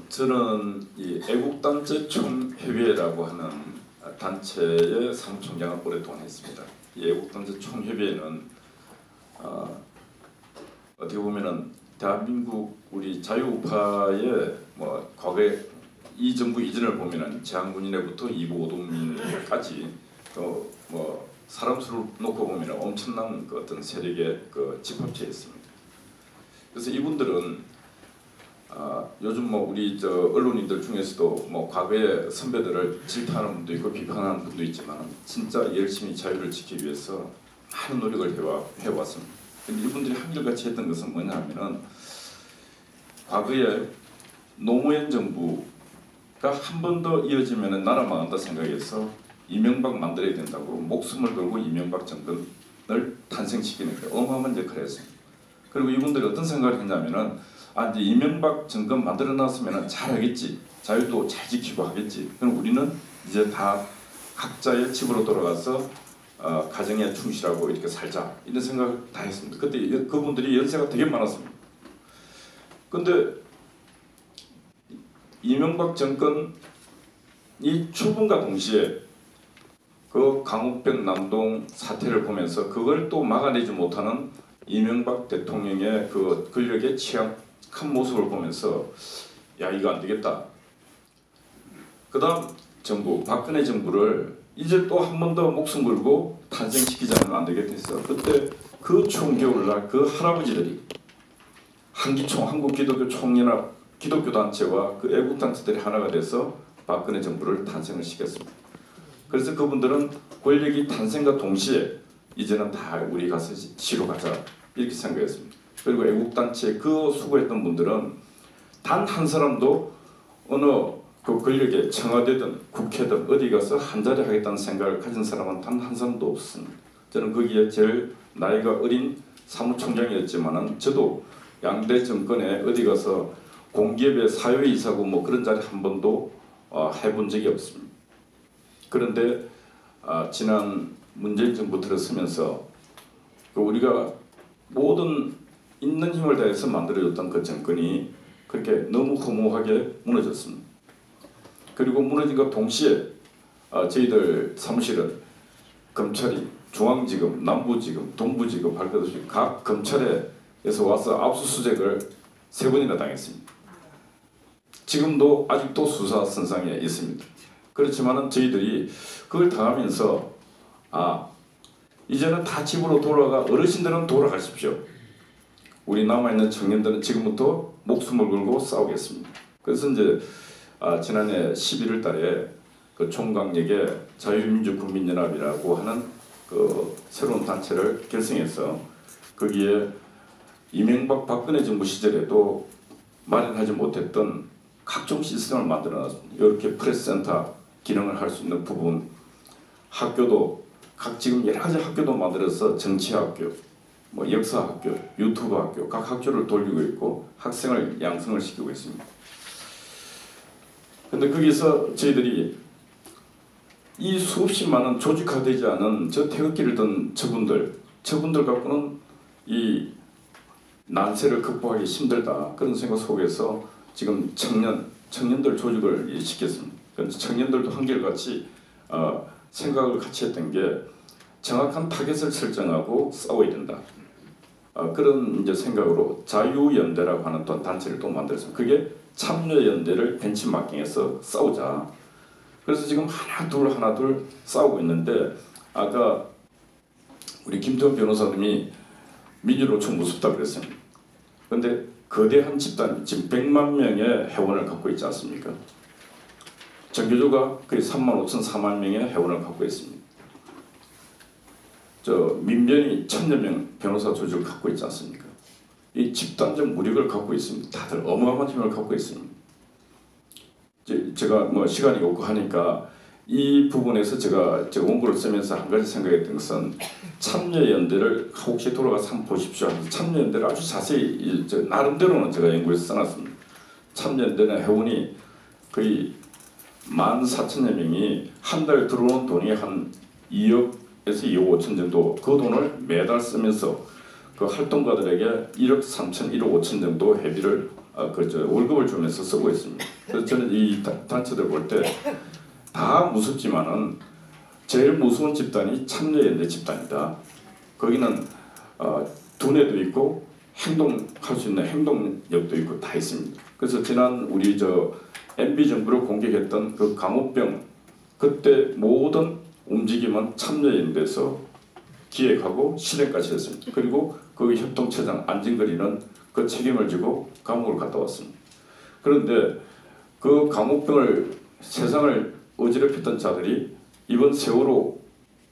저는 이 애국단체 총협의회라고 하는 단체의 사무총장을 오랫동안 했습니다. 이 애국단체 총협의회는 어떻게 보면은 대한민국 우리 자유우파의 뭐 과거에 이 정부 이전을 보면은 재향군인회부터 이부 오동민까지 또 뭐 사람 수를 놓고 보면은 엄청난 그 어떤 세력의 그 집합체였습니다. 그래서 이분들은 요즘 뭐 우리 저 언론인들 중에서도 뭐 과거의 선배들을 질타하는 분도 있고 비판하는 분도 있지만 진짜 열심히 자유를 지키기 위해서 많은 노력을 해왔습니다. 근데 이분들이 한결같이 했던 것은 뭐냐면은 과거에 노무현 정부가 한 번 더 이어지면은 나라 망한다 생각해서 이명박 만들어야 된다고 목숨을 걸고 이명박 정권을 탄생시키는 게 어마어마한 역할을 했습니다. 그리고 이분들이 어떤 생각을 했냐면은 이제 이명박 정권 만들어 놨으면 잘하겠지, 자유도 잘 지키고 하겠지. 그럼 우리는 이제 다 각자의 집으로 돌아가서 가정에 충실하고 이렇게 살자 이런 생각을 다 했습니다. 그때 그분들이 연세가 되게 많았습니다. 근데 이명박 정권이 출범과 동시에 그 강욱병 남동 사태를 보면서 그걸 또 막아내지 못하는 이명박 대통령의 그 권력의 취약한 모습을 보면서 야 이거 안 되겠다. 그 다음 정부 박근혜 정부를 이제 또 한 번 더 목숨 걸고 탄생시키지 않으면 안 되겠다 했어. 그때 그 추운 겨울날 그 할아버지들이 한기총 한국기독교총연합 기독교단체와 그 애국단체들이 하나가 돼서 박근혜 정부를 탄생을 시켰습니다. 그래서 그분들은 권력이 탄생과 동시에 이제는 다 우리 가서 치러 가자 이렇게 생각했습니다. 그리고 애국단체 그 수고했던 분들은 단 한 사람도 어느 그 권력에 청와대든 국회든 어디 가서 한 자리 하겠다는 생각을 가진 사람은 단 한 사람도 없습니다. 저는 거기에 제일 나이가 어린 사무총장이었지만은 저도 양대 정권에 어디 가서 공기업의 사회이사고 뭐 그런 자리 한 번도 해본 적이 없습니다. 그런데 지난 문재인 정부 들어서면서 우리가 모든 있는 힘을 다해서 만들어졌던 그 정권이 그렇게 너무 허무하게 무너졌습니다. 그리고 무너진과 동시에 저희들 사무실은 검찰이 중앙지검, 남부지검, 동부지검 할 것 없이 각 검찰에서 와서 압수수색을 3번이나 당했습니다. 지금도 아직도 수사 선상에 있습니다. 그렇지만은 저희들이 그걸 당하면서 이제는 다 집으로 돌아가 어르신들은 돌아가십시오. 우리 남아있는 청년들은 지금부터 목숨을 걸고 싸우겠습니다. 그래서 이제 지난해 11월 달에 그 총각역에 자유민주국민연합이라고 하는 그 새로운 단체를 결성해서 거기에 이명박 박근혜 정부 시절에도 마련하지 못했던 각종 시스템을 만들어놨습니다. 이렇게 프레스센터 기능을 할 수 있는 부분, 학교도 지금 여러 가지 학교도 만들어서 정치학교, 뭐 역사학교, 유튜브 학교 각 학교를 돌리고 있고 학생을 양성을 시키고 있습니다. 근데 거기서 저희들이 이 수없이 많은 조직화되지 않은 저 태극기를 든 저분들 갖고는 이 난세를 극복하기 힘들다 그런 생각 속에서 지금 청년들 조직을 시켰습니다. 그래서 청년들도 한결같이 생각을 같이 했던 게 정확한 타겟을 설정하고 싸워야 된다. 그런 이제 생각으로 자유연대라고 하는 또 단체를 또 만들었습니다. 그게 참여연대를 벤치마킹해서 싸우자. 그래서 지금 하나 둘 싸우고 있는데 아까 우리 김태원 변호사님이 민주노총 무섭다 그랬습니다. 그런데 거대한 집단, 지금 100만 명의 회원을 갖고 있지 않습니까? 정교조가 거의 3만 5천, 4만 명의 회원을 갖고 있습니다. 민변이 1000여 명 변호사 조직을 갖고 있지 않습니까? 이 집단적 무력을 갖고 있습니다. 다들 어마어마한 힘을 갖고 있습니다. 제가 뭐 시간이 없고 하니까 이 부분에서 제가 원고를 쓰면서 한 가지 생각했던 것은 참여연대를 혹시 돌아가서 한번 보십시오. 참여연대를 아주 자세히 나름대로는 제가 연구해서 써놨습니다. 참여연대는 회원이 거의 14,000여 명이 한 달 들어오는 돈이 한 2억에서 2억 5천 정도 그 돈을 매달 쓰면서 그 활동가들에게 1억 3천, 1억 5천 정도 회비를 월급을 주면서 쓰고 있습니다. 그래서 저는 이 단체들 볼 때 다 무섭지만은 제일 무서운 집단이 참여연대 집단이다. 거기는 두뇌도 있고 행동할 수 있는 행동력도 있고 다 있습니다. 그래서 지난 우리 MB 정부를 공격했던 그 강우병 그때 모든 움직임은 참여연대에서 기획하고 실행까지 했습니다. 그리고 그 협동처장 안진걸이는 그 책임을 지고 감옥을 갔다 왔습니다. 그런데 그 강우병을 세상을 어지럽혔던 자들이 이번 세월호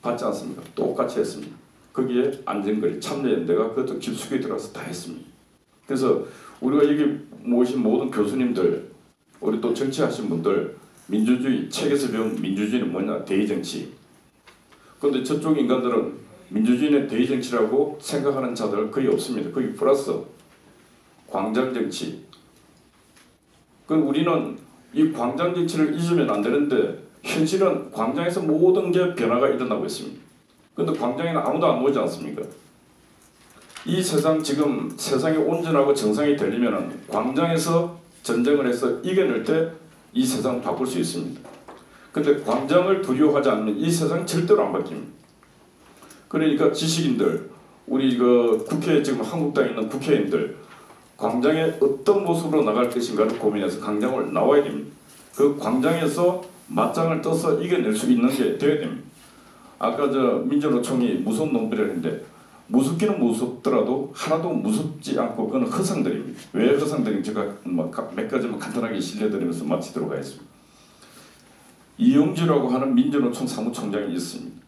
받지 않습니까? 똑같이 했습니다. 거기에 안진걸이 참여연대가 그것도 깊숙이 들어가서 다 했습니다. 그래서 우리가 여기 모신 모든 교수님들 우리 또 정치하신 분들 민주주의 책에서 배운 민주주의는 뭐냐? 대의정치. 그런데 저쪽 인간들은 민주주의는 대의정치라고 생각하는 자들 거의 없습니다. 거의 플러스 광장정치. 우리는 이 광장정치를 잊으면 안 되는데 현실은 광장에서 모든 게 변화가 일어나고 있습니다. 그런데 광장에는 아무도 안 오지 않습니까? 이 세상 지금 세상이 온전하고 정상이 되려면 광장에서 전쟁을 해서 이겨낼 때 이 세상 바꿀 수 있습니다. 그런데 광장을 두려워하지 않으면 이 세상 절대로 안 바뀝니다. 그러니까 지식인들, 우리 국회에 지금 한국당에 있는 국회의원들 광장에 어떤 모습으로 나갈 것인가를 고민해서 광장을 나와야 됩니다. 그 광장에서 맞짱을 떠서 이겨낼 수 있는 게 되어야 됩니다. 아까 민주노총이 무서운 놈들이 했는데 무섭기는 무섭더라도 하나도 무섭지 않고 그건 허상들입니다. 왜 허상들인지 제가 몇 가지만 간단하게 실려드리면서 마치도록 하겠습니다. 이영주라고 하는 민주노총 사무총장이 있습니다.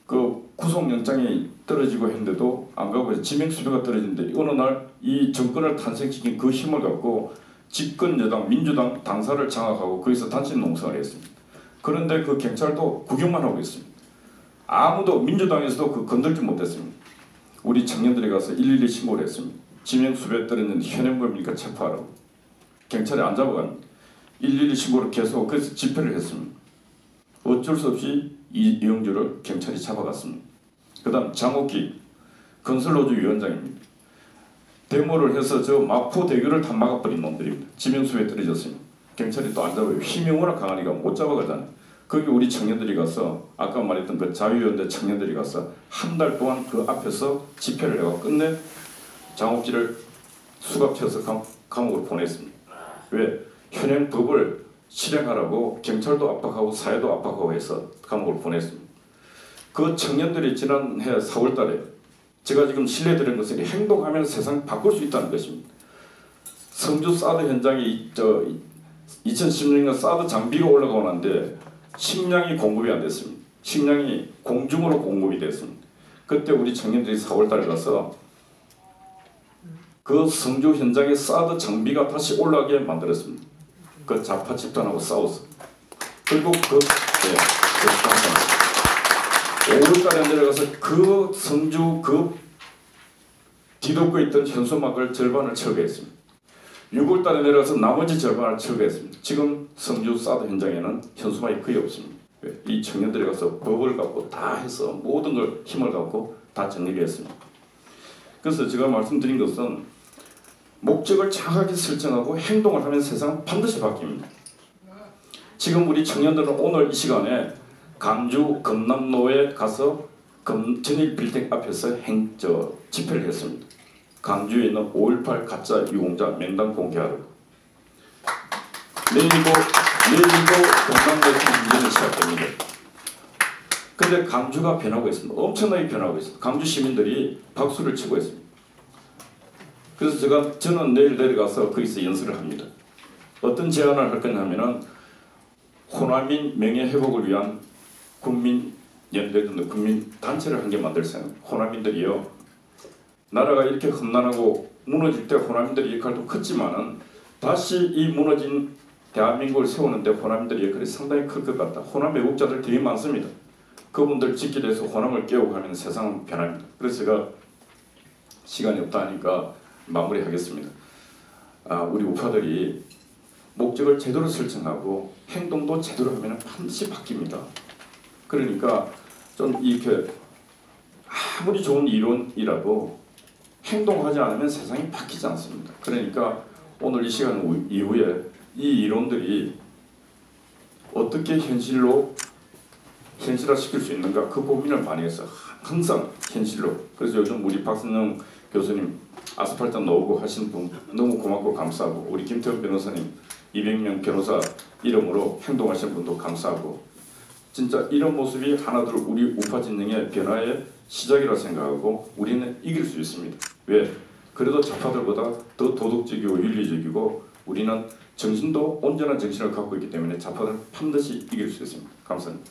그 구속영장이 떨어지고 했는데도 안 가고 지명수배가 떨어지는데 어느 날 이 정권을 탄생시킨 그 힘을 갖고 집권 여당 민주당 당사를 장악하고 거기서 단신 농성을 했습니다. 그런데 그 경찰도 구경만 하고 있습니다. 아무도 민주당에서도 그 건들지 못했습니다. 우리 청년들이 가서 112 신고를 했습니다. 지명수배 떨어지는 현행범이니까 체포하라고. 경찰이 안 잡아갑니다. 112 신고를 계속 그래서 집회를 했습니다. 어쩔 수 없이 이영주를 경찰이 잡아갔습니다. 그 다음 장옥기 건설노조 위원장입니다. 데모를 해서 마포대교를 다 막아버린 놈들입니다. 지명수배 떨어졌습니다. 경찰이 또 안 잡아요. 힘이 워낙 강하니까 못 잡아가잖아요. 거기 우리 청년들이 가서 아까 말했던 그 자유연대 청년들이 가서 한 달 동안 그 앞에서 집회를 해가 끝내 장옥기를 수갑쳐서 감옥으로 보냈습니다. 왜? 현행 법을 실행하라고 경찰도 압박하고 사회도 압박하고 해서 감옥을 보냈습니다. 그 청년들이 지난해 4월 달에 제가 지금 실례드린 것은 행동하면 세상 바꿀 수 있다는 것입니다. 성주 사드 현장에 2016년 사드 장비가 올라가고 난데 식량이 공급이 안 됐습니다. 식량이 공중으로 공급이 됐습니다. 그때 우리 청년들이 4월 달에 가서 그 성주 현장에 사드 장비가 다시 올라가게 만들었습니다. 그 좌파 집단하고 싸웠어. 그리고 5월달에 내려가서 그 성주 뒤덮고 있던 현수막을 절반을 철거했습니다. 6월달에 내려가서 나머지 절반을 철거했습니다. 지금 성주 사드 현장에는 현수막이 거의 없습니다. 이 청년들이 가서 법을 갖고 다 해서 모든 걸 힘을 갖고 다 정리를 했습니다. 그래서 제가 말씀드린 것은 목적을 정확하게 설정하고 행동을 하면 세상은 반드시 바뀝니다. 지금 우리 청년들은 오늘 이 시간에 강주 금남로에 가서 전일 빌딩 앞에서 집회를 했습니다. 강주에 있는 5.18 가짜 유공자 명단 공개하러. 내일도 금남로에서 문제는 시작됩니다. 그런데 강주가 변하고 있습니다. 엄청나게 변하고 있습니다. 강주 시민들이 박수를 치고 있습니다. 그래서 저는 내일 내려가서 거기서 연설을 합니다. 어떤 제안을 할 거냐면은 호남인 명예 회복을 위한 국민연대 등 국민 단체를 한 개 만들 생각. 호남인들이요. 나라가 이렇게 험난하고 무너질 때 호남인들의 역할도 컸지만은 다시 이 무너진 대한민국을 세우는데 호남인들의 역할이 상당히 클 것 같다. 호남 애국자들 되게 많습니다. 그분들 짓기 위해서 호남을 깨우고 하면 세상은 변합니다. 그래서 제가 시간이 없다 하니까 마무리하겠습니다. 우리 우파들이 목적을 제대로 설정하고 행동도 제대로 하면 반드시 바뀝니다. 그러니까 좀 이렇게 아무리 좋은 이론이라도 행동하지 않으면 세상이 바뀌지 않습니다. 그러니까 오늘 이 시간 이후에 이 이론들이 어떻게 현실화시킬 수 있는가 그 고민을 많이 했어요. 항상 현실로. 그래서 요즘 우리 박선영 교수님 아스팔트 나오고 하신 분 너무 고맙고 감사하고, 우리 김태훈 변호사님 200명 변호사 이름으로 행동하시는 분도 감사하고, 진짜 이런 모습이 하나둘 우리 우파 진영의 변화의 시작이라 생각하고 우리는 이길 수 있습니다. 왜? 그래도 좌파들보다 더 도덕적이고 윤리적이고 우리는 정신도 온전한 정신을 갖고 있기 때문에 좌파들 반드시 이길 수 있습니다. 감사합니다.